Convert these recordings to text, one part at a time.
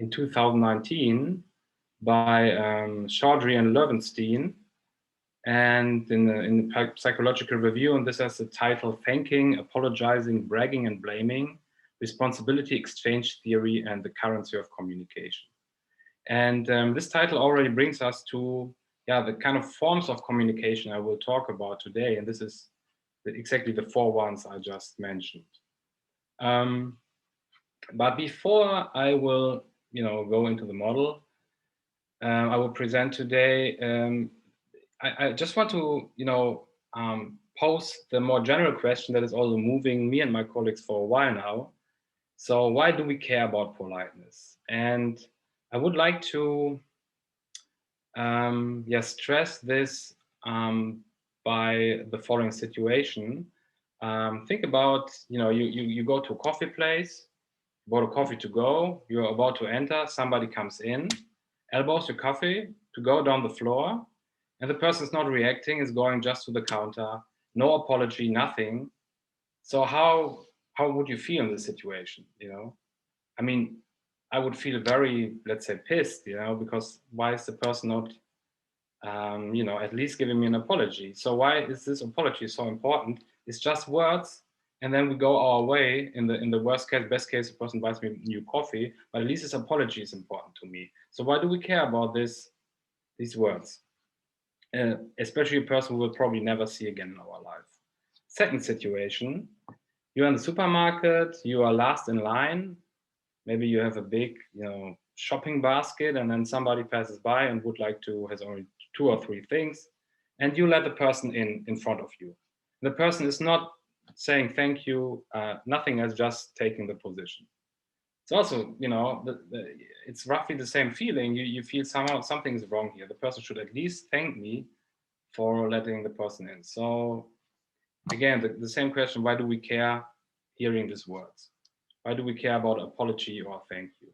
in 2019 by Chaudhry and Loewenstein, and in the psychological review, and this has the title Thanking, Apologizing, Bragging and Blaming, Responsibility Exchange Theory and the Currency of Communication. And this title already brings us to the kind of forms of communication I will talk about today, and this is exactly the 4 ones I just mentioned. But before I will go into the model I will present today, I just want to pose the more general question that is also moving me and my colleagues for a while now. So why do we care about politeness? And I would like to stress this by the following situation. Think about, you go to a coffee place, bought a coffee to go, you're about to enter, somebody comes in, elbows your coffee to go down the floor, and the person is not reacting, is going just to the counter, no apology, nothing. So how would you feel in this situation? I mean, I would feel very, let's say, pissed, because why is the person not, at least giving me an apology? So why is this apology so important? It's just words, and then we go our way. In the worst case, best case, the person buys me new coffee, but at least this apology is important to me. So why do we care about these words? Especially a person we will probably never see again in our life. Second situation, you're in the supermarket, you are last in line. Maybe you have a big, shopping basket, and then somebody passes by and has only 2 or 3 things, and you let the person in front of you. The person is not saying thank you, nothing, as just taking the position. It's also, it's roughly the same feeling. You feel somehow something is wrong here. The person should at least thank me for letting the person in. So again, the same question, why do we care hearing these words? Why do we care about apology or thank you?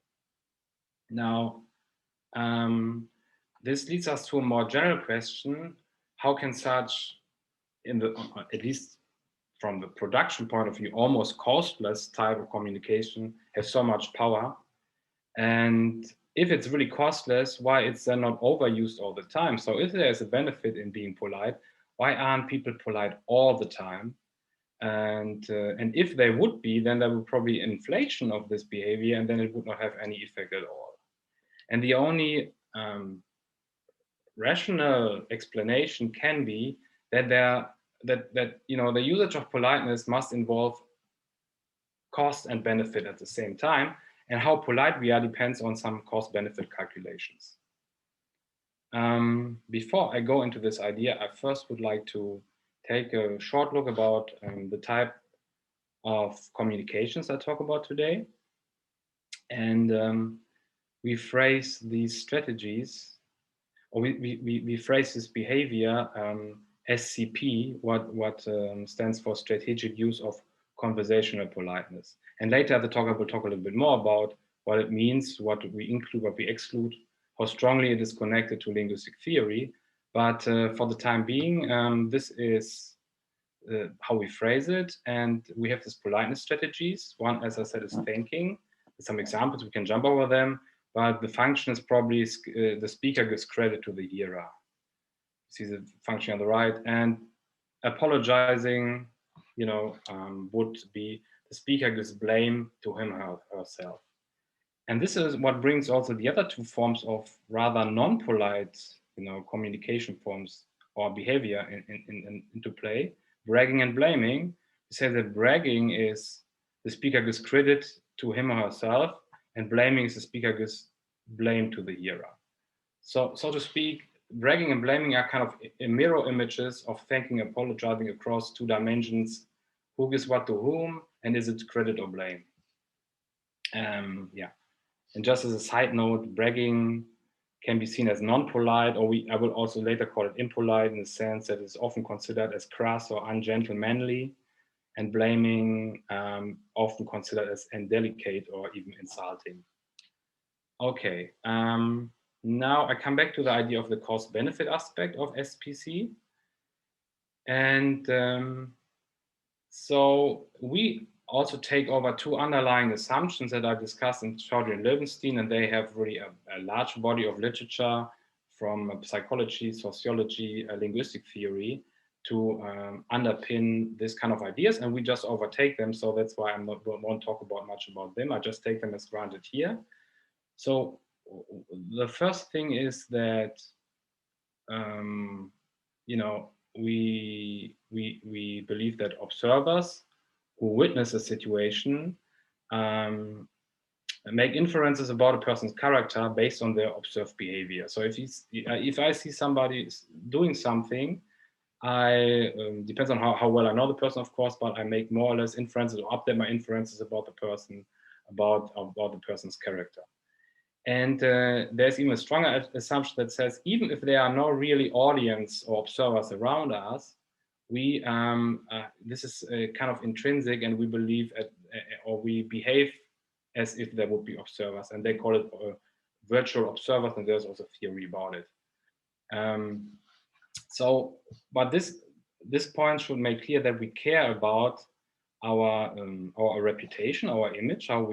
Now, this leads us to a more general question. How can such, at least from the production point of view, almost costless type of communication have so much power? And if it's really costless, why it's then not overused all the time? So if there's a benefit in being polite, why aren't people polite all the time? And if they would be, then there would probably inflation of this behavior, and then it would not have any effect at all. And the only rational explanation can be that the usage of politeness must involve cost and benefit at the same time, and how polite we are depends on some cost-benefit calculations. Before I go into this idea, I first would like to take a short look about the type of communications I talk about today. And we phrase these strategies, or we phrase this behavior SCP, what stands for Strategic Use of Conversational Politeness. And later at the talk, I will talk a little bit more about what it means, what we include, what we exclude, how strongly it is connected to linguistic theory. But for the time being, this is how we phrase it. And we have these politeness strategies. One, as I said, is thanking. Some examples, we can jump over them, but the function is probably the speaker gives credit to the hearer. See the function on the right. And apologizing, would be the speaker gives blame to him or herself. And this is what brings also the other 2 forms of rather non-polite, communication forms or behavior into play, bragging and blaming. We say that bragging is the speaker gives credit to him or herself, and blaming is the speaker gives blame to the hearer. So to speak, bragging and blaming are kind of mirror images of thanking, apologizing across 2 dimensions. Who gives what to whom, and is it credit or blame? And just as a side note, bragging can be seen as non-polite, or I will also later call it impolite, in the sense that it's often considered as crass or ungentlemanly, and blaming often considered as indelicate or even insulting. Okay, now I come back to the idea of the cost-benefit aspect of SPC. And so we also take over two underlying assumptions that I discussed in Chaudhry and Löwenstein, and they have really a large body of literature from psychology, sociology, linguistic theory to underpin this kind of ideas, and we just overtake them. So that's why I won't talk about much about them. I just take them as granted here. So the first thing is that we believe that observers who witness a situation make inferences about a person's character based on their observed behavior. So if I see somebody doing something, I depends on how well I know the person, of course, but I make more or less inferences or update my inferences about the person, about the person's character. And there's even a stronger assumption that says even if there are no really audience or observers around us, we this is kind of intrinsic, and we believe or we behave as if there would be observers, and they call it virtual observers, and there's also theory about it. But this point should make clear that we care about our reputation, our image, how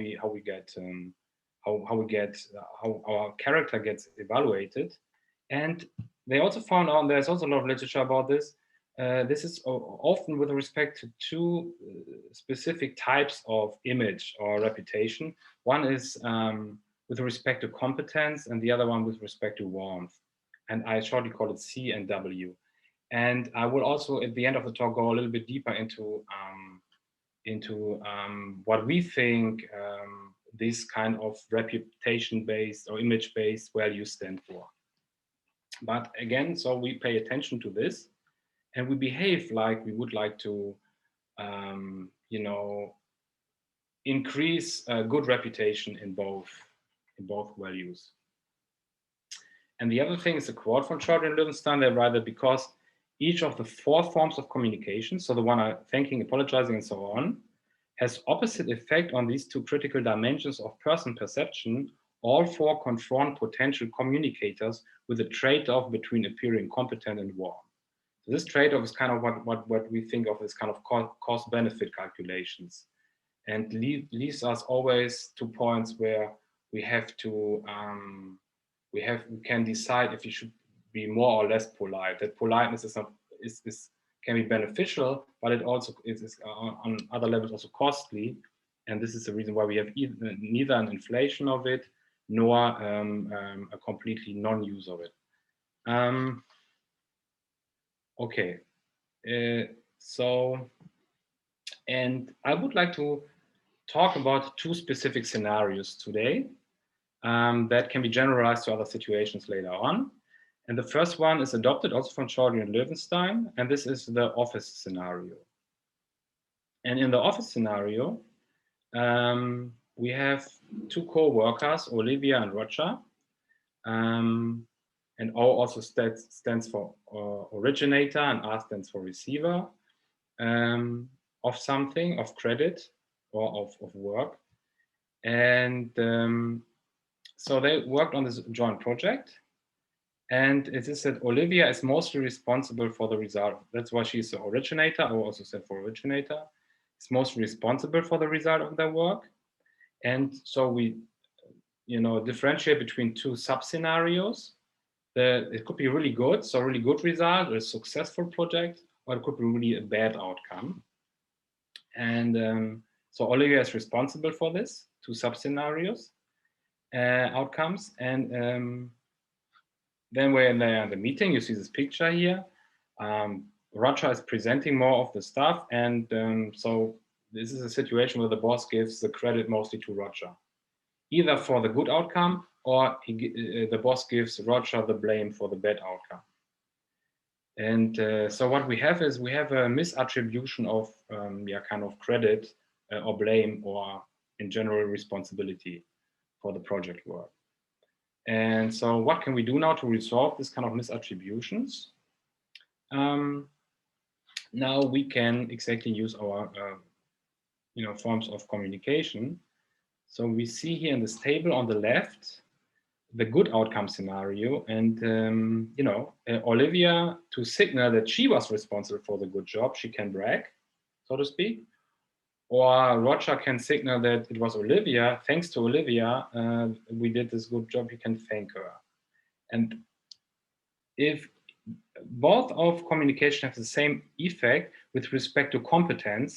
our character gets evaluated. And they also found out, there's also a lot of literature about this. This is often with respect to two specific types of image or reputation. One is with respect to competence, and the other one with respect to warmth. And I shortly call it C and W. And I will also, at the end of the talk, go a little bit deeper into what we think this kind of reputation-based or image-based values stand for. But again, so we pay attention to this, and we behave like we would like to, increase a good reputation in both values. And the other thing is a quote from Chaudhry and Löwenstein. They write that because each of the four forms of communication, so the one I'm thanking, apologizing, and so on, has opposite effect on these two critical dimensions of person perception, all four confront potential communicators with a trade-off between appearing competent and warm. So this trade-off is kind of what we think of as kind of cost-benefit calculations, and leads us always to points where we have to we can decide if you should be more or less polite. That politeness can be beneficial, but it also is on other levels also costly. And this is the reason why we have neither an inflation of it nor a completely non-use of it. Okay, and I would like to talk about two specific scenarios today that can be generalized to other situations later on. And the first one is adopted also from Chaudhry and Löwenstein, and this is the office scenario. And in the office scenario, we have two co-workers, Olivia and Roger, and O also stands for originator, and R stands for receiver of something, of credit or of work. And so they worked on this joint project. And it is that Olivia is mostly responsible for the result. That's why she's the originator. I also said for originator. It's mostly responsible for the result of their work. And so we, differentiate between two sub-scenarios. It could be really good, so really good result, a successful project, or it could be really a bad outcome. And so Olivia is responsible for this, two sub-scenarios, outcomes. And then when they are in the meeting, you see this picture here. Roger is presenting more of the stuff, and so this is a situation where the boss gives the credit mostly to Roger, either for the good outcome, or the boss gives Roger the blame for the bad outcome. And so what we have is we have a misattribution of kind of credit or blame, or in general responsibility for the project work. And so what can we do now to resolve this kind of misattributions? Now we can exactly use our forms of communication. So we see here in this table on the left the good outcome scenario, and Olivia, to signal that she was responsible for the good job, she can brag, so to speak, Or Roger can signal that it was Olivia. Thanks to Olivia, we did this good job. You can thank her. And if both of communication have the same effect with respect to competence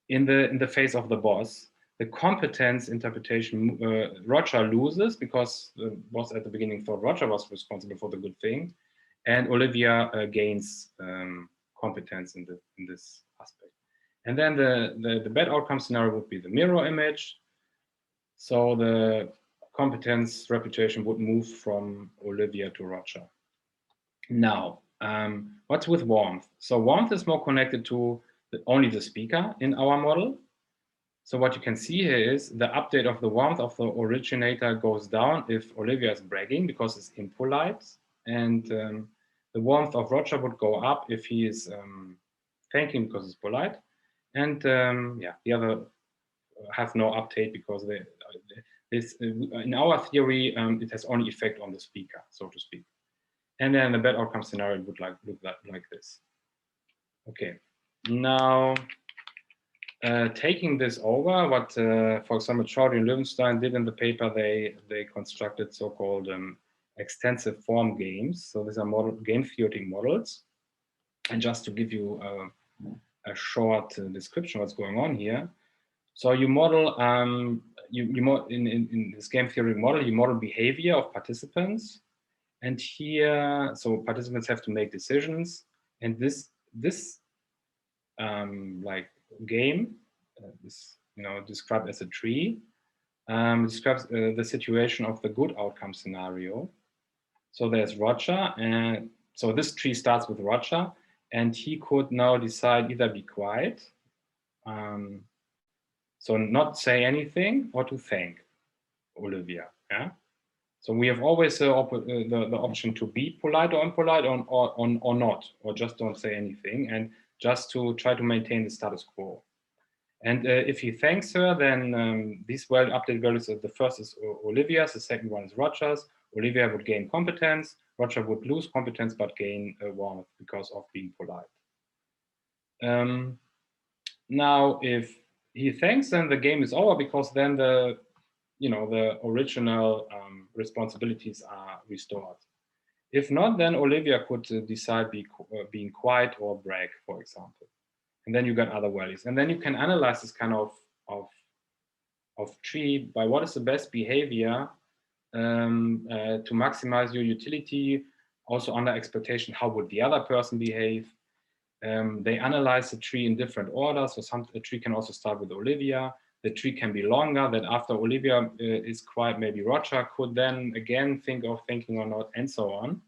in the face of the boss, the competence interpretation, Roger loses because the boss at the beginning thought Roger was responsible for the good thing, and Olivia gains competence in this aspect. And then the bad outcome scenario would be the mirror image. So the competence reputation would move from Olivia to Roger. Now, what's with warmth? So warmth is more connected to only the speaker in our model. So what you can see here is the update of the warmth of the originator goes down if Olivia is bragging because it's impolite, and the warmth of Roger would go up if he is thanking because it's polite, and yeah, the other have no update because in our theory it has only effect on the speaker, so to speak. And then the bad outcome scenario would look like this. Okay, now taking this over, what for example Chaudhry and Löwenstein did in the paper, they constructed so-called extensive form games. So these are game theoretic models. And just to give you a short description of what's going on here. So you model, in this game theory model, you model behavior of participants. And here, so participants have to make decisions. And this like game, is described as a tree, describes the situation of the good outcome scenario. So there's Roger, and so this tree starts with Roger, and he could now decide either be quiet, so not say anything, or to thank Olivia. Yeah. So we have always the option to be polite or impolite, or not, or just don't say anything, and just to try to maintain the status quo. And if he thanks her, then these updated values, the first is Olivia's, the second one is Roger's. Olivia would gain competence, Roger would lose competence but gain warmth because of being polite. Now, if he thanks, then the game is over because then the original responsibilities are restored. If not, then Olivia could decide being quiet or brag, for example. And then you got other values. And then you can analyze this kind of tree by what is the best behavior to maximize your utility, also under expectation, how would the other person behave? They analyze the tree in different orders. So a tree can also start with Olivia. The tree can be longer, that after Olivia is quiet, maybe Roger could then again think of thinking or not, and so on.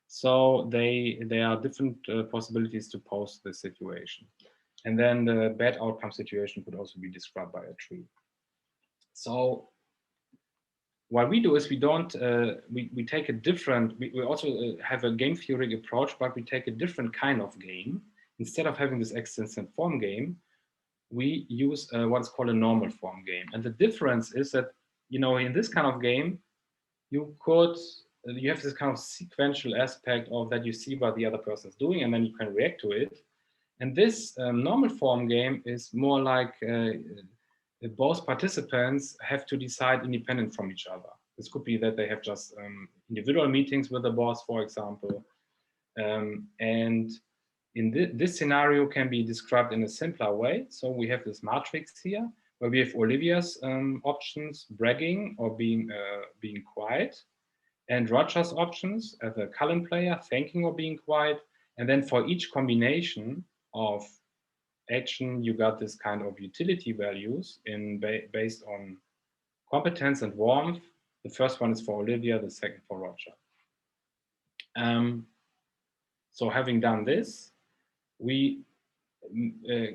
So there are different possibilities to pose the situation. And then the bad outcome situation could also be described by a tree. So what we do is we don't, we take a different, we also have a game theory approach, but we take a different kind of game. Instead of having this extensive form game, we use what's called a normal form game. And the difference is that, in this kind of game, you have this kind of sequential aspect of that you see what the other person is doing, and then you can react to it. And this normal form game is more like both participants have to decide independent from each other. This could be that they have just individual meetings with the boss, for example. And in this scenario can be described in a simpler way. So we have this matrix here, where we have Olivia's options, bragging or being quiet, and Roger's options as a Cullen player, thanking or being quiet. And then for each combination of action, you got this kind of utility values based on competence and warmth. The first one is for Olivia, the second for Roger. So having done this, we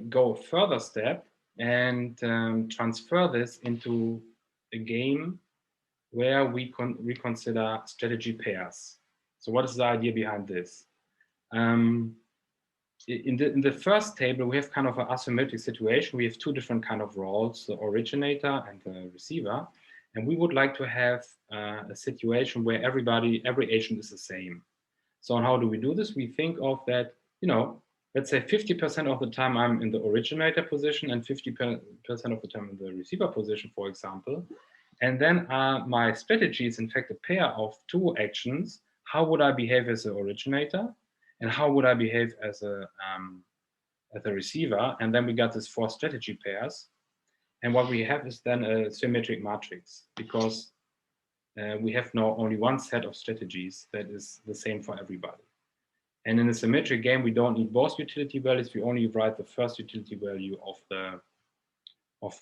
go a further step and transfer this into a game where we consider strategy pairs. So what is the idea behind this? In the first table, we have kind of an asymmetric situation. We have two different kind of roles, the originator and the receiver. And we would like to have a situation where every agent is the same. So how do we do this? We think of that, let's say 50% of the time I'm in the originator position and 50% of the time in the receiver position, for example. And then my strategy is in fact a pair of two actions. How would I behave as an originator? And how would I behave as a receiver? And then we got these four strategy pairs. And what we have is then a symmetric matrix, because we have now only one set of strategies that is the same for everybody. And in a symmetric game, we don't need both utility values. We only write the first utility value of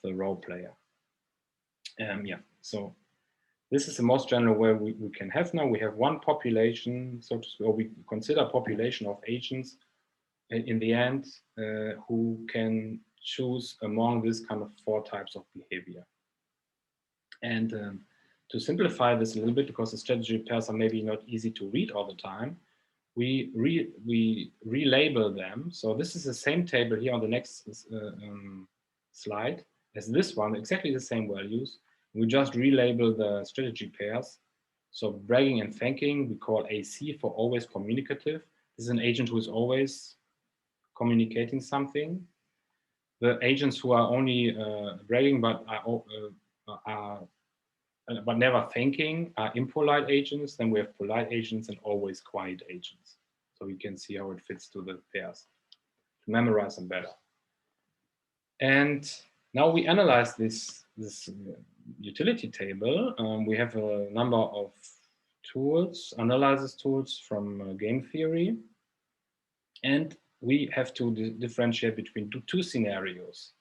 the role player. Yeah, so this is the most general way we can have now. We have one population, so to speak, or we consider population of agents in the end who can choose among this kind of four types of behavior. And to simplify this a little bit, because the strategy pairs are maybe not easy to read all the time, we relabel them. So this is the same table here on the next slide as this one, exactly the same values. We just relabel the strategy pairs. So bragging and thanking, we call AC for always communicative. This is an agent who is always communicating something. The agents who are only bragging but never thanking are impolite agents. Then we have polite agents and always quiet agents. So we can see how it fits to the pairs to memorize them better. And now we analyze this utility table. We have a number of tools, analysis tools from game theory. And we have to differentiate between two scenarios.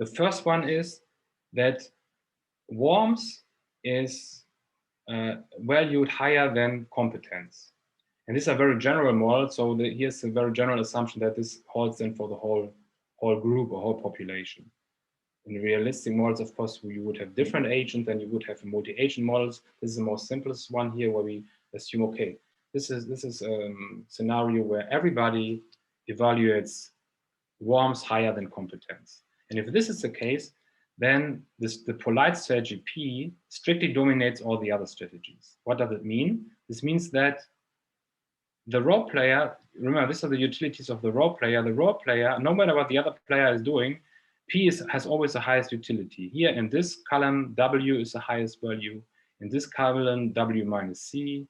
The first one is that warmth is valued higher than competence. And these are very general models. So here's a very general assumption that this holds then for the whole group or whole population. In realistic models, of course, you would have different agents than you would have in multi-agent models. This is the most simplest one here, where we assume, okay, this is a scenario where everybody evaluates warmth higher than competence. And if this is the case, then the polite strategy P strictly dominates all the other strategies. What does it mean? This means that the role player, remember, these are the utilities of the role player. The role player, no matter what the other player is doing, P has always the highest utility. Here in this column, W is the highest value. In this column, W minus C,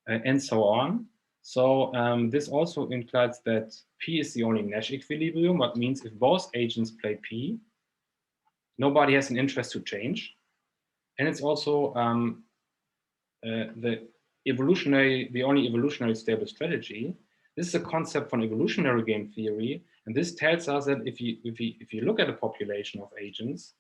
and so on. So this also implies that P is the only Nash equilibrium, what means if both agents play P, nobody has an interest to change. And it's also the only evolutionary stable strategy. This is a concept from evolutionary game theory, and this tells us that if you look at a population of agents,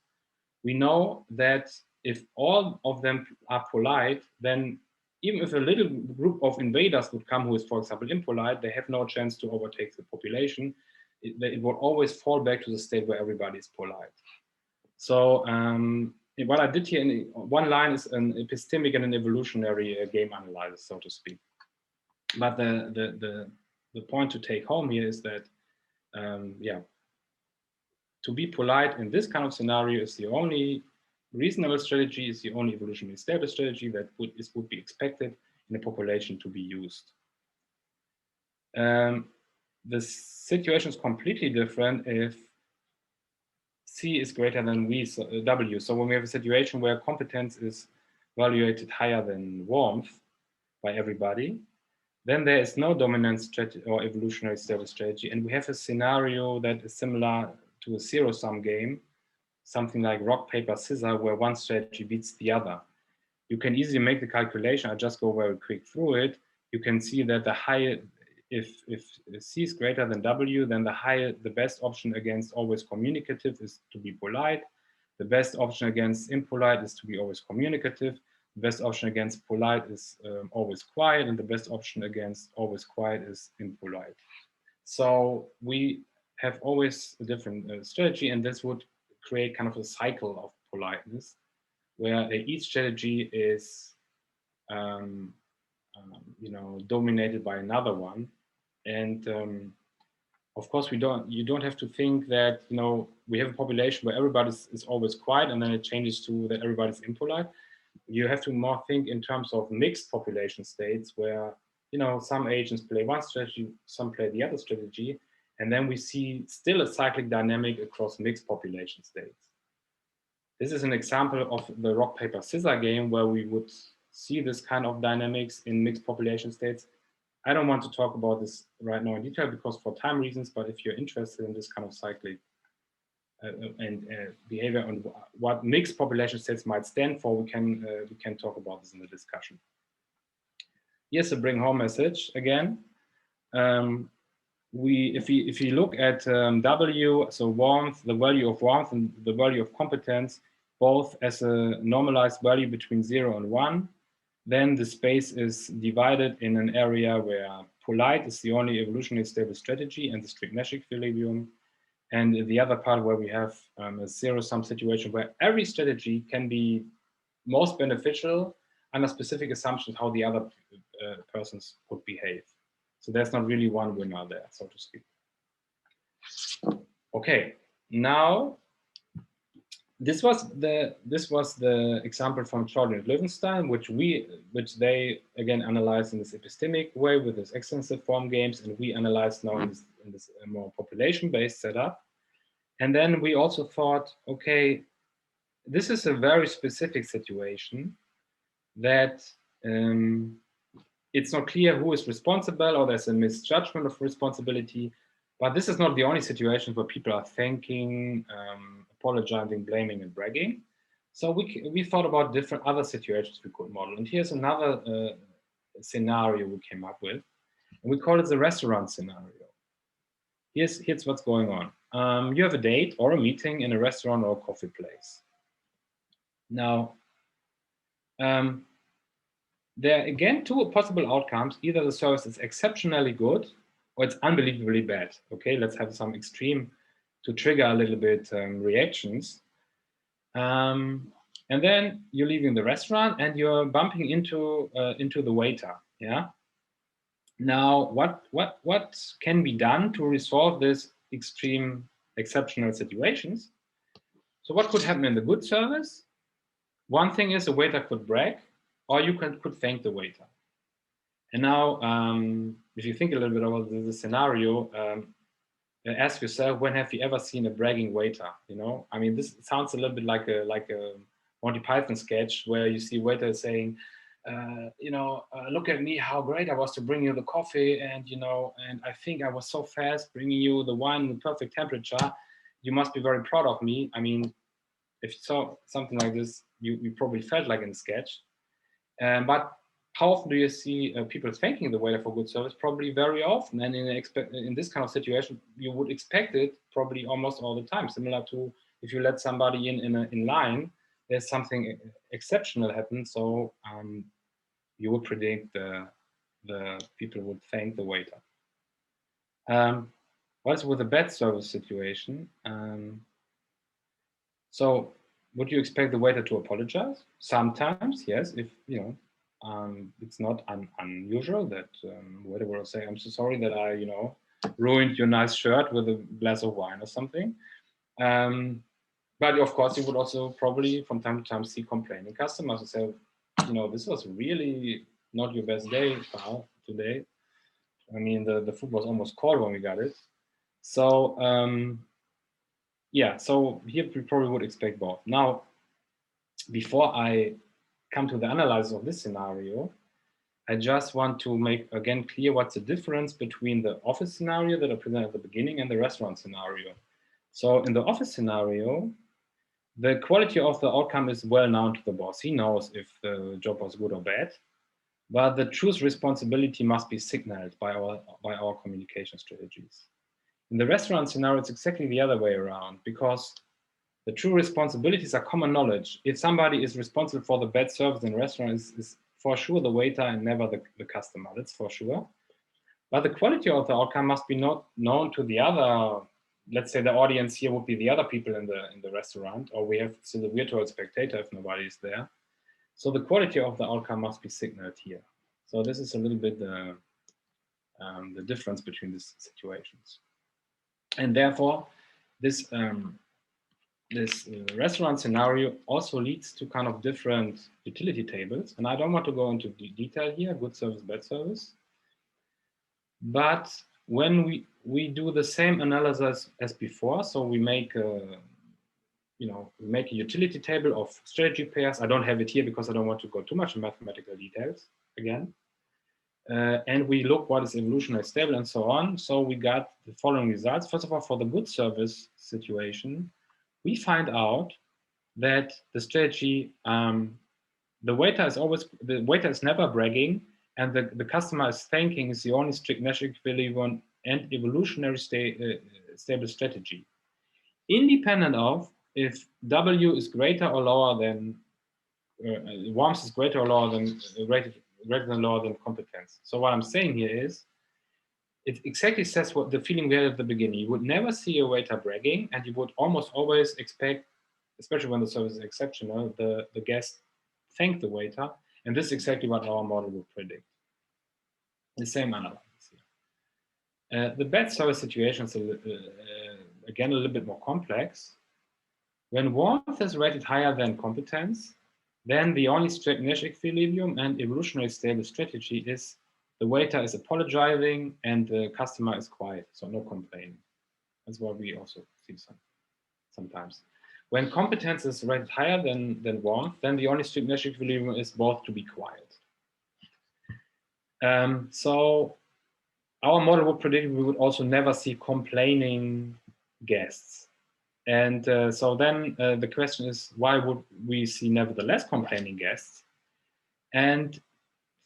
we know that if all of them are polite, then even if a little group of invaders would come who is, for example, impolite, they have no chance to overtake the population. It will always fall back to the state where everybody is polite. So what I did here in one line is an epistemic and an evolutionary game analysis, so to speak. But the point to take home here is that, yeah, to be polite in this kind of scenario is the only reasonable strategy, is the only evolutionarily stable strategy that would be expected in a population to be used. The situation is completely different if C is greater than W. So when we have a situation where competence is evaluated higher than warmth by everybody, then there is no dominant strategy or evolutionary stable strategy. And we have a scenario that is similar to a zero-sum game, something like rock, paper, scissors, where one strategy beats the other. You can easily make the calculation. I just go very quick through it. You can see that if C is greater than W, then the best option against always communicative is to be polite. The best option against impolite is to be always communicative. The best option against polite is always quiet, and the best option against always quiet is impolite. So we have always a different strategy, and this would create kind of a cycle of politeness, where each strategy is dominated by another one. And of course, you don't have to think that, we have a population where everybody is always quiet and then it changes to that everybody's impolite. You have to more think in terms of mixed population states where, some agents play one strategy, some play the other strategy. And then we see still a cyclic dynamic across mixed population states. This is an example of the rock, paper, scissors game where we would see this kind of dynamics in mixed population states. I don't want to talk about this right now in detail because for time reasons, but if you're interested in this kind of cyclic behavior and what mixed population states might stand for, we can talk about this in the discussion. Here's a bring home message again. If you look at W, so warmth, the value of warmth and the value of competence, both as a normalized value between 0 and 1, then the space is divided in an area where polite is the only evolutionarily stable strategy and the strict Nash equilibrium, and the other part where we have a zero-sum situation where every strategy can be most beneficial under specific assumptions how the other persons would behave. So there's not really one winner there, so to speak. Okay, now this was the example from Charlie and Löwenstein, which they again analyzed in this epistemic way with this extensive form games, and we analyzed now in this more population-based setup. And then we also thought, okay, this is a very specific situation that it's not clear who is responsible, or there's a misjudgment of responsibility. But this is not the only situation where people are thanking, apologizing, blaming, and bragging. So we thought about different other situations we could model. And here's another scenario we came up with. And we call it the restaurant scenario. Here's what's going on. You have a date or a meeting in a restaurant or a coffee place. Now, there are again two possible outcomes. Either the service is exceptionally good or it's unbelievably bad. Okay, let's have some extreme to trigger a little bit reactions. And then you're leaving the restaurant and you're bumping into the waiter. Yeah. Now, what can be done to resolve this extreme exceptional situations? So what could happen in the good service? One thing is a waiter could brag, or you could thank the waiter. And now, if you think a little bit about the scenario, ask yourself, when have you ever seen a bragging waiter? You know, I mean, this sounds a little bit like a Monty Python sketch where you see waiter saying, look at me, how great I was to bring you the coffee, and and I think I was so fast bringing you the wine in the perfect temperature. You must be very proud of me. I mean, if you saw something like this, you probably felt like in a sketch. But how often do you see people thanking the waiter for good service? Probably very often. And in this kind of situation, you would expect it probably almost all the time. Similar to if you let somebody in line, there's something exceptional happen. So you would predict the people would thank the waiter. What's with a bad service situation? So would you expect the waiter to apologize? Sometimes, yes, if it's not unusual that waiter will say, "I'm so sorry that I, ruined your nice shirt with a glass of wine or something." But of course, you would also probably from time to time see complaining customers who say, this was really not your best day, pal, today. I mean, the food was almost cold when we got it. So yeah, so here we probably would expect both. Now, before I come to the analysis of this scenario, I just want to make again clear what's the difference between the office scenario that I presented at the beginning and the restaurant scenario. So in the office scenario, the quality of the outcome is well known to the boss. He knows if the job was good or bad, but the true responsibility must be signaled by our communication strategies. In the restaurant scenario, it's exactly the other way around, because the true responsibilities are common knowledge. If somebody is responsible for the bad service in a restaurant, is for sure the waiter and never the customer, that's for sure. But the quality of the outcome must be not known to the other. Let's say the audience here would be the other people in the restaurant, or we have still the virtual spectator if nobody is there. So the quality of the outcome must be signaled here. So this is a little bit the difference between these situations. And therefore, this restaurant scenario also leads to kind of different utility tables. And I don't want to go into detail here, good service, bad service. But when we do the same analysis as before, so we make a, we make a utility table of strategy pairs. I don't have it here because I don't want to go too much in mathematical details again. And we look what is evolutionary stable and so on. So we got the following results. First of all, for the good service situation, we find out that the strategy, the waiter is never bragging, and the customer is thanking is the only strict Nash equilibrium and evolutionary stable strategy, independent of if W is greater or lower than warmth is greater or lower than greater than lower than competence. So what I'm saying here is, it exactly says what the feeling we had at the beginning. You would never see a waiter bragging, and you would almost always expect, especially when the service is exceptional, the guest thank the waiter, and this is exactly what our model would predict. The same analysis here. The bad service situation is again a little bit more complex. When warmth is rated higher than competence, then the only strict Nash equilibrium and evolutionary stable strategy is the waiter is apologizing and the customer is quiet, so no complaining. That's what we also see sometimes. When competence is rated higher than warmth, then the only strict Nash equilibrium is both to be quiet. So our model would predict we would also never see complaining guests. And so then the question is, why would we see nevertheless complaining guests? And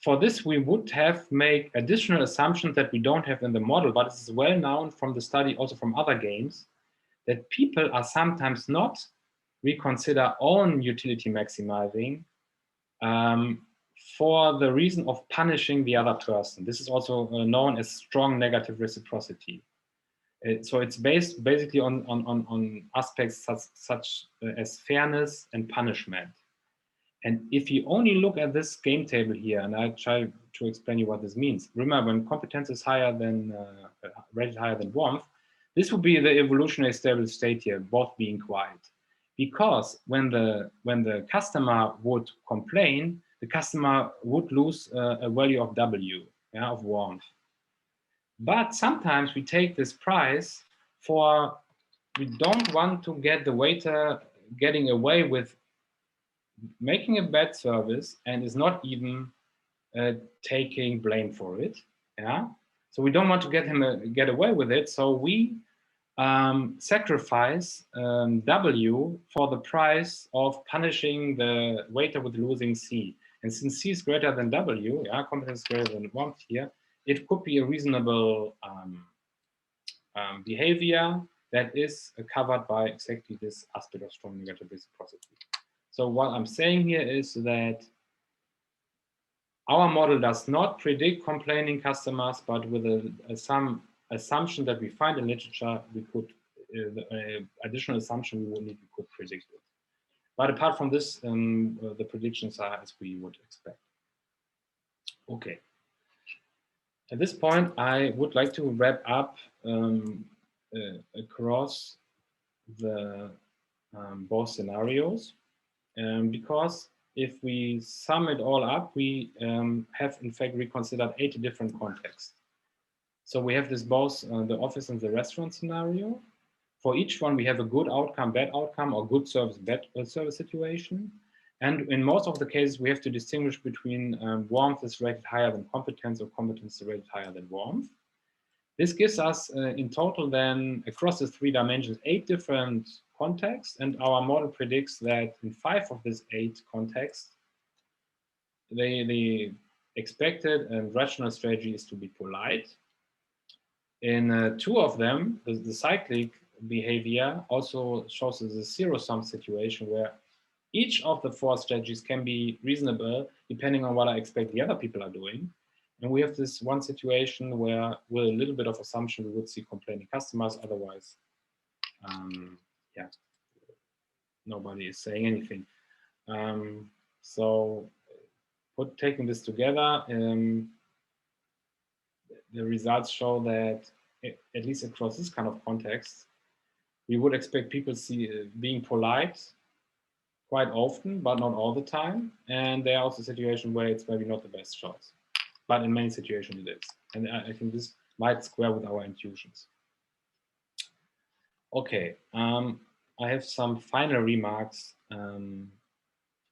for this, we would have make additional assumptions that we don't have in the model, but it's well known from the study, also from other games, that people are sometimes not reconsider own utility maximizing for the reason of punishing the other person. This is also known as strong negative reciprocity. So it's based basically on aspects such as fairness and punishment. And if you only look at this game table here, and I try to explain you what this means. Remember, when competence is higher than rated higher than warmth, this would be the evolutionary stable state here, both being quiet. Because when the customer would complain, the customer would lose a value of W, yeah, of warmth. But sometimes we take this price for, we don't want to get the waiter getting away with making a bad service and is not even taking blame for it. Yeah. So we don't want to get away with it. So we sacrifice W for the price of punishing the waiter with losing C. And since C is greater than W, yeah, competence is greater than warmth here, it could be a reasonable behavior that is covered by exactly this aspect of strong negative reciprocity. So what I'm saying here is that our model does not predict complaining customers, but with some assumption that we find in literature, we could, additional assumption we would need, we could predict it. But apart from this, the predictions are as we would expect. Okay. At this point, I would like to wrap up across the both scenarios, because if we sum it all up, we have in fact reconsidered 80 different contexts. So we have this both the office and the restaurant scenario. For each one, we have a good outcome, bad outcome, or good service, bad service situation. And in most of the cases, we have to distinguish between warmth is rated higher than competence, or competence is rated higher than warmth. This gives us in total then, across the 3 dimensions, 8 different contexts, and our model predicts that in 5 of these 8 contexts, the expected and rational strategy is to be polite. In 2 of them, the cyclic behavior also shows us a zero-sum situation where each of the 4 strategies can be reasonable depending on what I expect the other people are doing. And we have this one situation where, with a little bit of assumption, we would see complaining customers. Otherwise, yeah, nobody is saying anything. So, taking this together, the results show that, at least across this kind of context, we would expect people being polite quite often, but not all the time. And there are also situations where it's maybe not the best choice. But in many situations it is. And I think this might square with our intuitions. Okay, I have some final remarks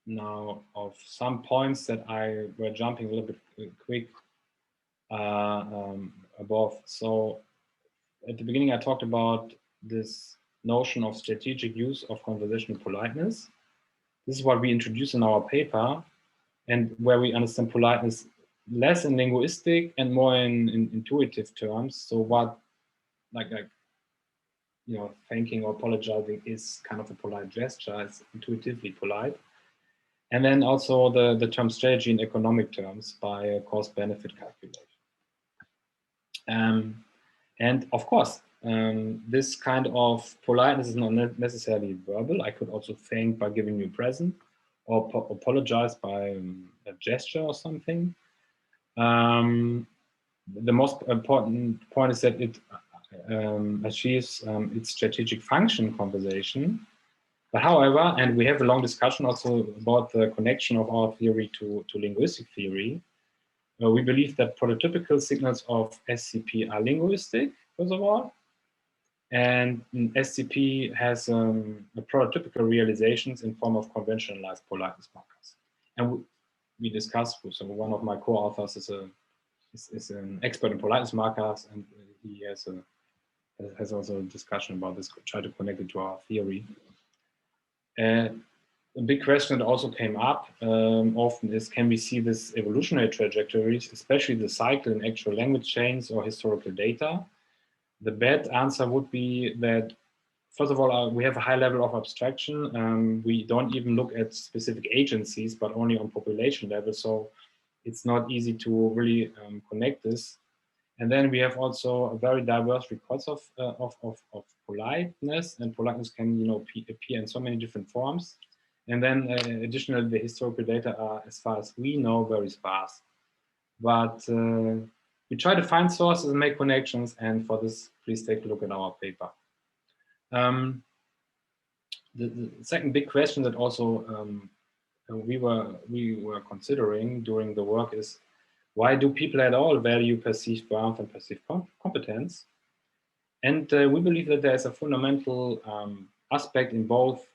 now of some points that I were jumping a little bit quick above. So at the beginning, I talked about this notion of strategic use of conversational politeness. This is what we introduce in our paper, and where we understand politeness less in linguistic and more in intuitive terms. So what, like you know, thanking or apologizing is kind of a polite gesture. It's intuitively polite. And then also the term strategy in economic terms by cost-benefit calculation. And of course, this kind of politeness is not necessarily verbal. I could also thank by giving you a present, or apologize by a gesture or something. The most important point is that it achieves its strategic function conversation. But however, and we have a long discussion also about the connection of our theory to linguistic theory, we believe that prototypical signals of SCP are linguistic, first of all, and SCP has a prototypical realizations in form of conventionalized politeness markers. And we discussed, so one of my co-authors is an expert in politeness markers, and he has also a discussion about this, try to connect it to our theory. A big question that also came up often is, can we see this evolutionary trajectories, especially the cycle in actual language chains or historical data? The bad answer would be that, first of all, we have a high level of abstraction. We don't even look at specific agencies, but only on population level. So it's not easy to really connect this. And then we have also a very diverse records of politeness, and politeness can, you know, appear in so many different forms. And then additionally, the historical data are, as far as we know, very sparse. But we try to find sources and make connections, and for this, please take a look at our paper. The second big question that also we were considering during the work is, why do people at all value perceived warmth and perceived competence? And we believe that there is a fundamental aspect in both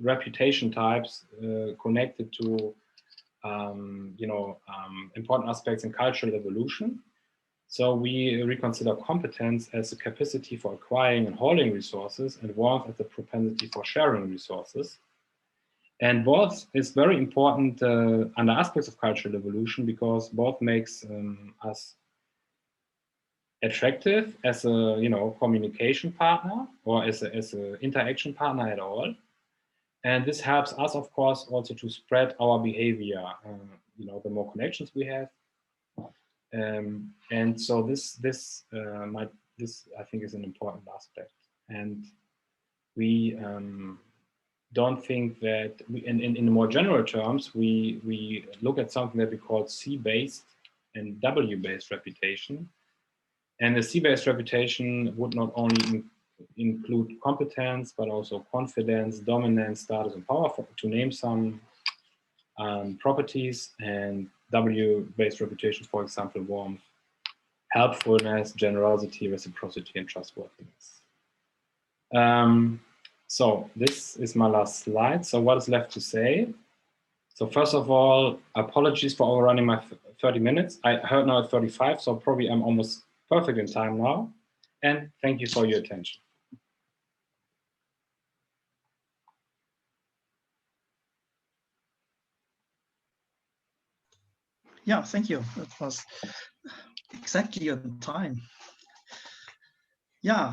reputation types connected to important aspects in cultural evolution. So we reconsider competence as a capacity for acquiring and holding resources, and warmth as a propensity for sharing resources. And both is very important under aspects of cultural evolution, because both makes us attractive as a communication partner, or as a interaction partner at all. And this helps us, of course, also to spread our behavior. The more connections we have, and so this I think is an important aspect. And we don't think that in more general terms, we look at something that we call C-based and W-based reputation. And the C-based reputation would not only include competence, but also confidence, dominance, status, and power, to name some properties. And W-based reputation, for example, warmth, helpfulness, generosity, reciprocity, and trustworthiness. So this is my last slide. So what is left to say? So first of all, apologies for overrunning my 30 minutes. I heard now at 35, so probably I'm almost perfect in time now. And thank you for your attention. Yeah, thank you. That was exactly on time. Yeah.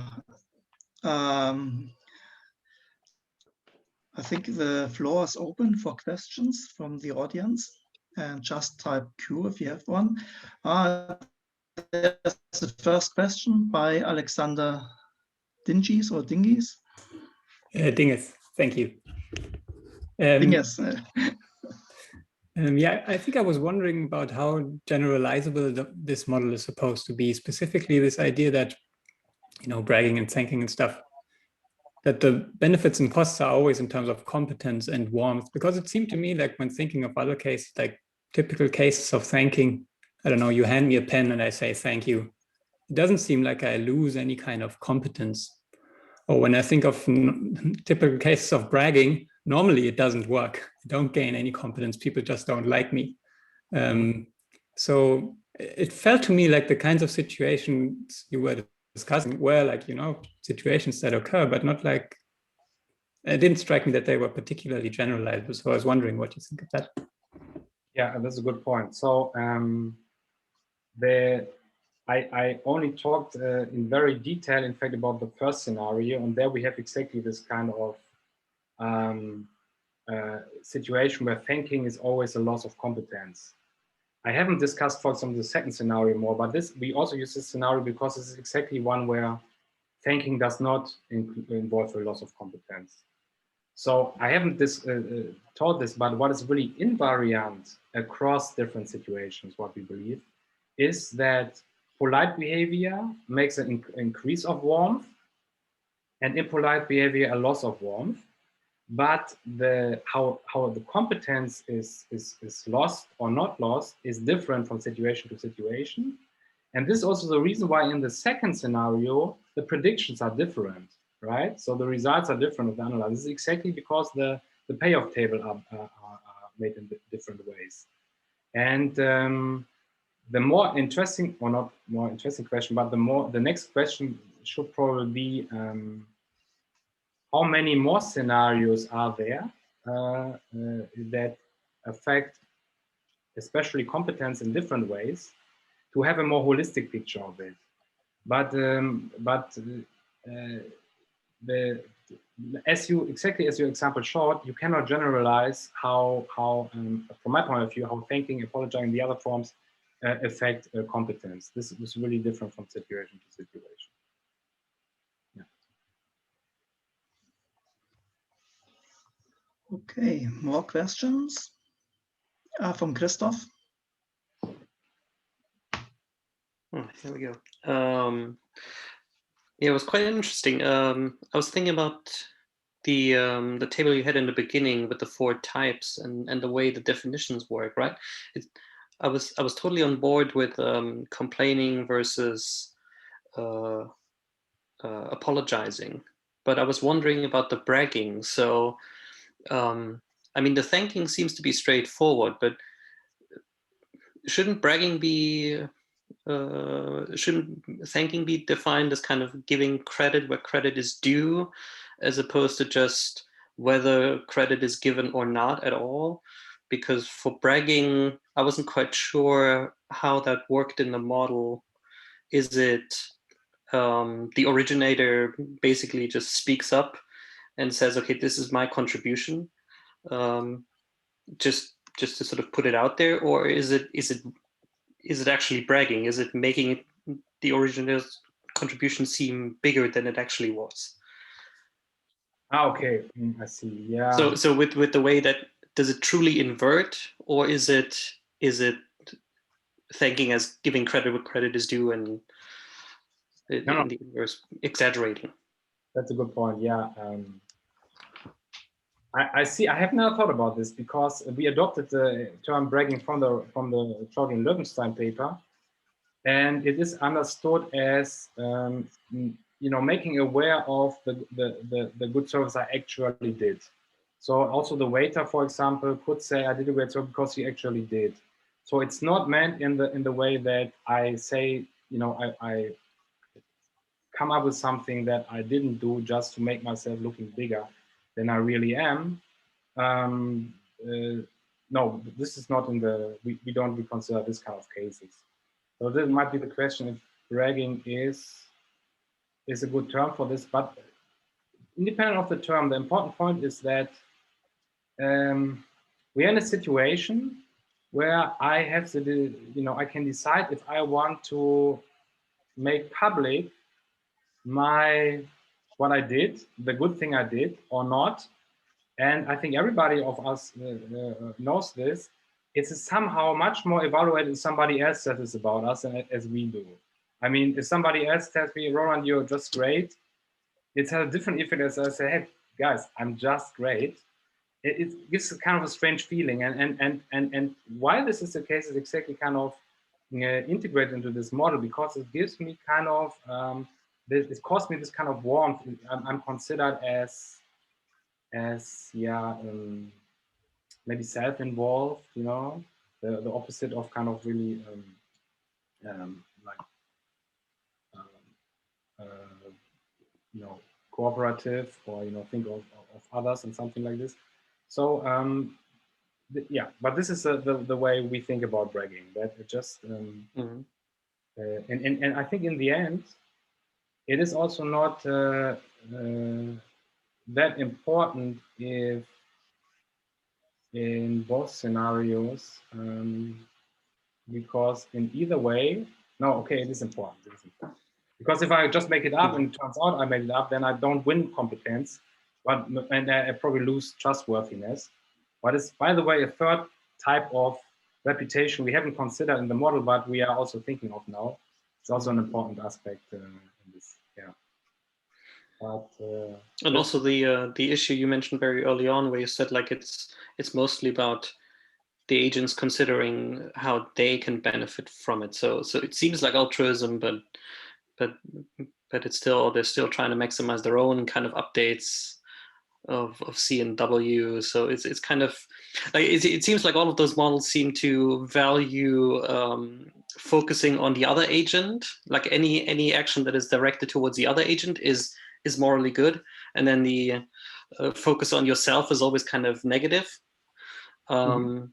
I think the floor is open for questions from the audience, and just type Q if you have one. There's the first question by Alexander Dinges or Dinges. Dinges, thank you. Dinges. Yeah, I think I was wondering about how generalizable this model is supposed to be, specifically this idea that, bragging and thanking and stuff, that the benefits and costs are always in terms of competence and warmth, because it seemed to me like when thinking of other cases, like typical cases of thanking, I don't know, you hand me a pen and I say thank you. it doesn't seem like I lose any kind of competence. Or when I think of typical cases of bragging, normally it doesn't work. I don't gain any competence. People just don't like me. So it felt to me like the kinds of situations you were discussing were like, you know, situations that occur, but not like, it didn't strike me that they were particularly generalized. So I was wondering what you think of that. Yeah, that's a good point. So I only talked in very detail, in fact, about the first scenario, and there we have exactly this kind of situation where thinking is always a loss of competence. I haven't discussed, for example, the second scenario more, but this we also use this scenario because this is exactly one where thinking does not involve a loss of competence. So I haven't taught this, but what is really invariant across different situations, what we believe, is that polite behavior makes an increase of warmth, and impolite behavior a loss of warmth. But how the competence is lost or not lost is different from situation to situation. And this is also the reason why in the second scenario, the predictions are different, right? So the results are different of the analysis. This is exactly because the payoff table are made in different ways. And the more interesting, or not more interesting question, but the next question should probably be, how many more scenarios are there that affect especially competence in different ways, to have a more holistic picture of it. But as your example showed, you cannot generalize how from my point of view, how thinking, apologizing, the other forms affect competence. This is really different from situation to situation. Yeah. Okay, more questions from Christoph. Here we go. Yeah, it was quite interesting. I was thinking about the table you had in the beginning with the 4 types and the way the definitions work, right? I was totally on board with complaining versus apologizing, but I was wondering about the bragging. So, I mean, the thanking seems to be straightforward, but shouldn't bragging be shouldn't thanking be defined as kind of giving credit where credit is due, as opposed to just whether credit is given or not at all? Because for bragging, I wasn't quite sure how that worked in the model. Is it the originator basically just speaks up and says, okay, this is my contribution, just to sort of put it out there, or is it actually bragging? Is it making the originator's contribution seem bigger than it actually was? Okay, I see. Yeah. So with the way that, does it truly invert, or is it thanking as giving credit where credit is due, and in the inverse, exaggerating? That's a good point. Yeah. I see. I have never thought about this because we adopted the term bragging from the Jordan Löwenstein paper, and it is understood as making aware of the good service I actually did. So also the waiter, for example, could say I did a great service because he actually did. So it's not meant in the way that I say, I come up with something that I didn't do just to make myself looking bigger than I really am. No, this is not in the, we don't consider this kind of cases. So this might be the question if bragging is a good term for this, but independent of the term, the important point is that we're in a situation where I have the, I can decide if I want to make public what I did, the good thing I did or not. And I think everybody of us knows this. It's somehow much more evaluated if somebody else says this about us as we do. I mean, if somebody else tells me, Roland, you're just great, it has a different effect as I say, hey, guys, I'm just great. It gives a kind of a strange feeling. And why this is the case is exactly kind of integrate into this model because it gives me kind of, it costs me this kind of warmth. I'm considered as yeah, maybe self-involved, you know, the opposite of kind of really like you know, cooperative, or you know, think of others and something like this. So yeah, but this is the way we think about bragging. That it just and I think in the end, it is also not that important if in both scenarios, because in either way, no, okay, it is important. It is important. Because if I just make it up and it turns out I made it up, then I don't win competence, and I probably lose trustworthiness. But it's, by the way, a third type of reputation we haven't considered in the model, but we are also thinking of now. It's also an important aspect in this, yeah. But, and also the issue you mentioned very early on, where you said like it's mostly about the agents considering how they can benefit from it. So it seems like altruism, but it's still, they're still trying to maximize their own kind of updates of C and W. So it's kind of like it seems like all of those models seem to value focusing on the other agent. Like any action that is directed towards the other agent is morally good, and then the focus on yourself is always kind of negative. I'm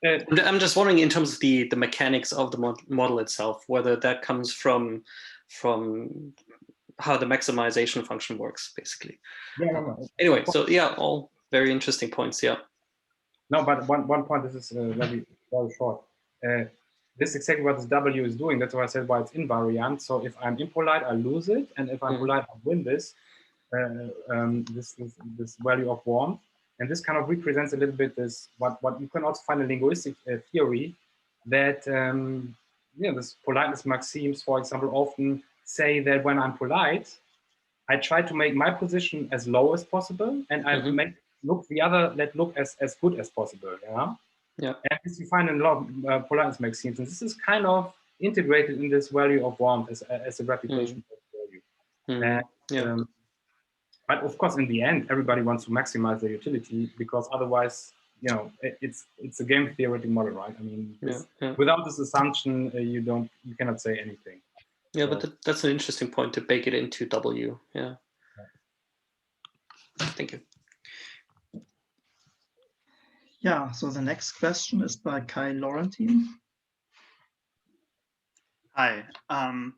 just wondering, in terms of the mechanics of the model itself, whether that comes from how the maximization function works, basically. Yeah, no. Anyway, so yeah, all very interesting points. Yeah. No, but one point. This is very short. This is exactly what this W is doing. That's why I said why it's invariant. So if I'm impolite, I lose it, and if I'm polite, I win this. This value of warmth, and this kind of represents a little bit this what you can also find in linguistic theory, that this politeness maxims, for example, often say that when I'm polite, I try to make my position as low as possible, and I make the other look as good as possible. Yeah. Yeah. And this you find in a lot of politeness maxims, and this is kind of integrated in this value of warmth as a reputation value. And, but of course, in the end, everybody wants to maximize their utility, because otherwise, you know, it's a game theoretic model, right? I mean, without this assumption, you cannot say anything. Yeah, so, but that's an interesting point to bake it into W. Yeah. Thank you. Yeah. So the next question is by Kai Laurentine. Hi. I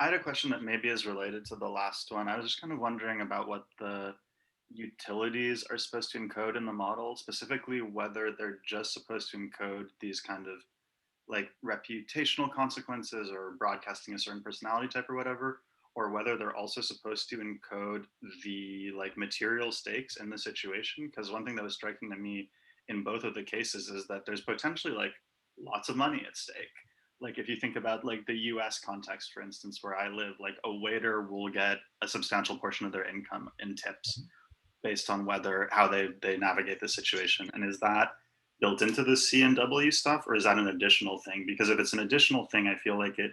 had a question that maybe is related to the last one. I was just kind of wondering about what the utilities are supposed to encode in the model, specifically whether they're just supposed to encode these kind of like reputational consequences or broadcasting a certain personality type or whatever, or whether they're also supposed to encode the like material stakes in the situation. Because one thing that was striking to me in both of the cases is that there's potentially like lots of money at stake. Like if you think about like the US context, for instance, where I live, like a waiter will get a substantial portion of their income in tips based on how they navigate the situation. And is that built into the C and W stuff, or is that an additional thing? Because if it's an additional thing, I feel like it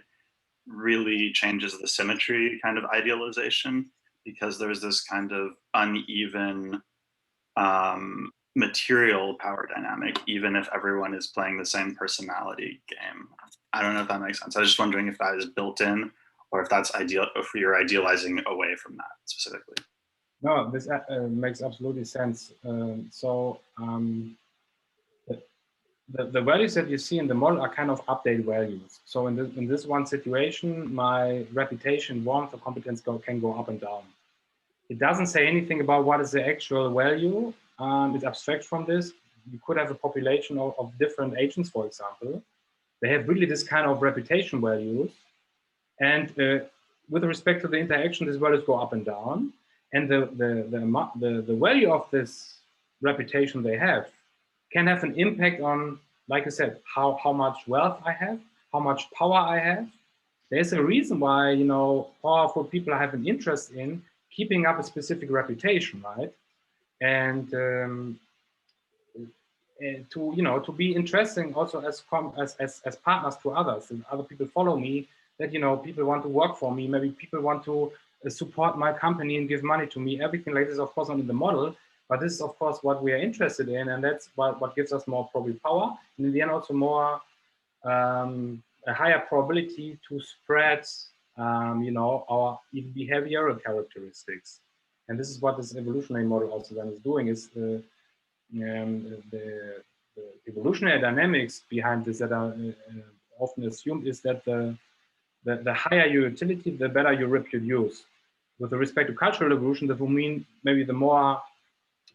really changes the symmetry kind of idealization, because there's this kind of uneven material power dynamic, even if everyone is playing the same personality game. I don't know if that makes sense. I was just wondering if that is built in, or if that's ideal, if you're idealizing away from that specifically. No, this makes absolutely sense. The values that you see in the model are kind of update values. So in this one situation, my reputation, warmth, or competence can go up and down. It doesn't say anything about what is the actual value. It's abstract from this. You could have a population of different agents, for example. They have really this kind of reputation values. And with respect to the interaction, these values go up and down. And the value of this reputation they have can have an impact on, like I said, how much wealth I have, how much power I have. There's a reason why, you know, powerful people have an interest in keeping up a specific reputation, right? And to be interesting also as partners to others, and other people follow me, that people want to work for me, maybe people want to support my company and give money to me. Everything like this, of course, not in the model, but this is of course what we are interested in, and that's what gives us more probably power, and in the end also more a higher probability to spread our behavioral characteristics. And this is what this evolutionary model also then is doing, is the evolutionary dynamics behind this that are often assumed is that the higher your utility, the better you reproduce. With respect to cultural evolution, that will mean maybe the more,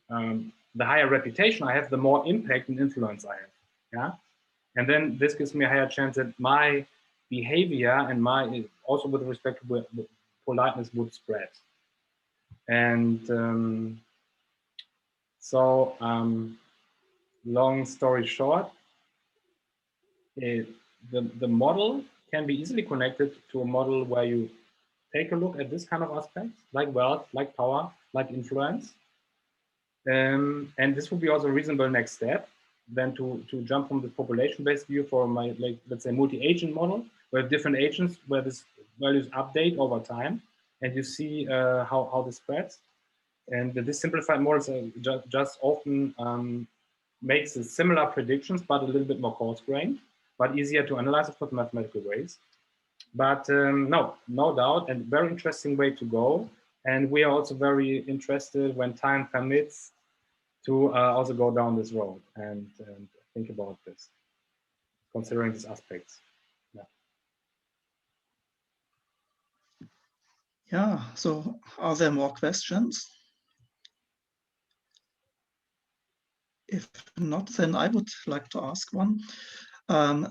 the higher reputation I have, the more impact and influence I have. Yeah, and then this gives me a higher chance that my behavior and also with respect to politeness would spread. And long story short, the model can be easily connected to a model where you take a look at this kind of aspects, like wealth, like power, like influence. And this would be also a reasonable next step, then to jump from the population-based view for my, let's say, multi-agent model, where different agents, where this values update over time, and you see how this spreads. And this simplified models just often makes similar predictions, but a little bit more coarse-grained, but easier to analyze, of course, mathematical ways. But no doubt, and very interesting way to go. And we are also very interested, when time permits, to also go down this road and think about this, considering these aspects. Yeah, so are there more questions? If not, then I would like to ask one.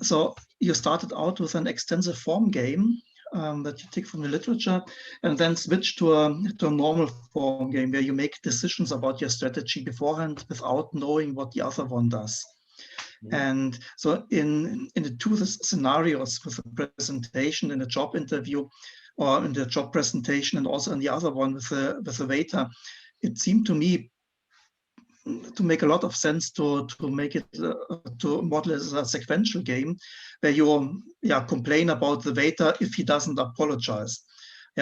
So you started out with an extensive form game that you take from the literature, and then switch to a normal form game where you make decisions about your strategy beforehand without knowing what the other one does. Mm-hmm. And so in the two scenarios, with the presentation in a job interview or in the job presentation, and also in the other one with the waiter, it seemed to me to make a lot of sense to make it to model it as a sequential game where you complain about the waiter if he doesn't apologize.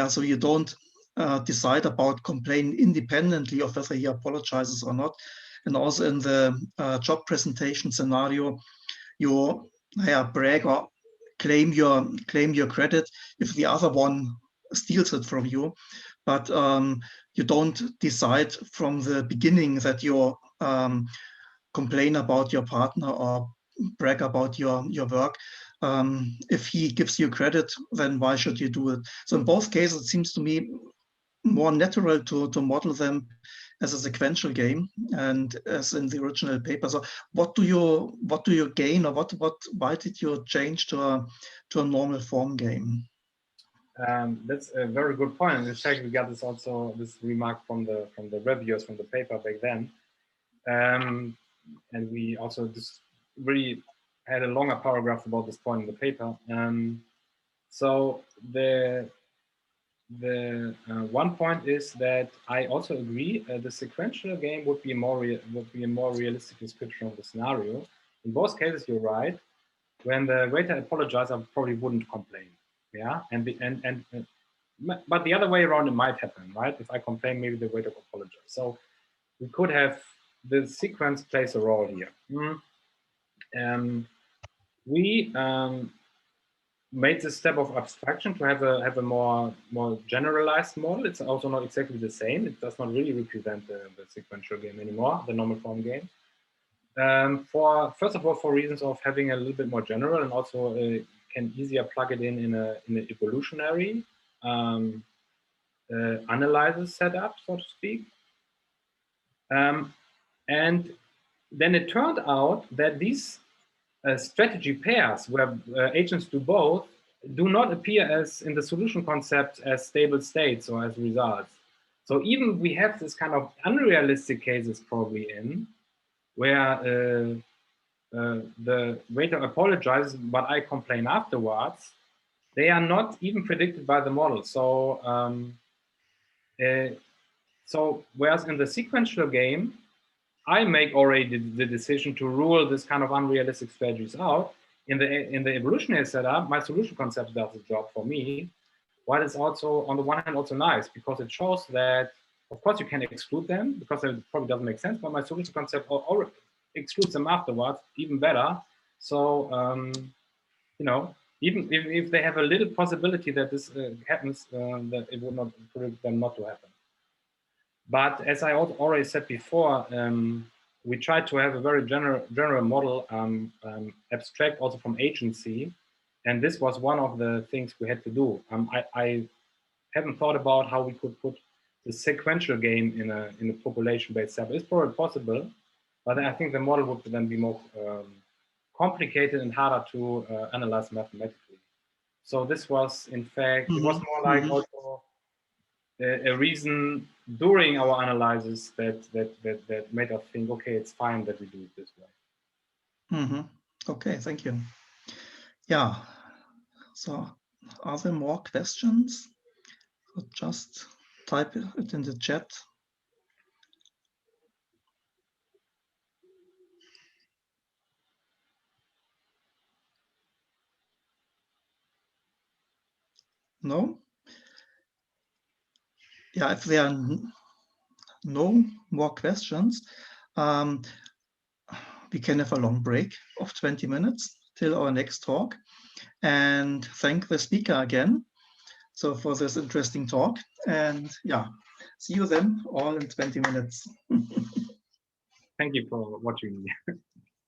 So you don't decide about complaining independently of whether he apologizes or not. And also in the job presentation scenario, you brag or claim your credit if the other one steals it from you. But you don't decide from the beginning that you complain about your partner or brag about your work. If he gives you credit, then why should you do it? So in both cases, it seems to me more natural to model them as a sequential game, and as in the original paper. So what do you gain, or why did you change to a normal form game? That's a very good point. In fact, we got this remark from the reviewers from the paper back then, and we also just really had a longer paragraph about this point in the paper. So the one point is that I also agree the sequential game would be a more realistic description of the scenario. In both cases, you're right. When the waiter apologized, I probably wouldn't complain. Yeah, but the other way around, it might happen, right? If I complain, maybe the waiter will apologize. So we could have the sequence plays a role here. We made the step of abstraction to have a more generalized model. It's also not exactly the same. It does not really represent the sequential game anymore, the normal form game. First of all, for reasons of having a little bit more general, and also can easier plug it in an evolutionary analysis setup, so to speak. And then it turned out that these strategy pairs, where agents do both, do not appear as in the solution concept as stable states or as results. So even we have this kind of unrealistic cases probably in, where the waiter apologizes, but I complain afterwards. They are not even predicted by the model. So whereas in the sequential game, I make already the decision to rule this kind of unrealistic strategies out. In the evolutionary setup, my solution concept does the job for me. While it's also, on the one hand, also nice because it shows that, of course, you can exclude them because it probably doesn't make sense, but my solution concept already excludes them afterwards, even better. So, you know, even if they have a little possibility that this happens, that it would not predict them not to happen. But as I already said before, we try to have a very general model, abstract also from agency. And this was one of the things we had to do. I haven't thought about how we could put the sequential game in a population-based setup. It's probably possible, but I think the model would then be more complicated and harder to analyze mathematically. So this was, in fact, it was more like also a reason during our analysis that made us think, okay, it's fine that we do it this way. Okay, thank you. Yeah. So, are there more questions? So just type it in the chat. No? Yeah, if there are no more questions, we can have a long break of 20 minutes till our next talk, and thank the speaker again so for this interesting talk. And yeah, see you then all in 20 minutes. Thank you for watching me.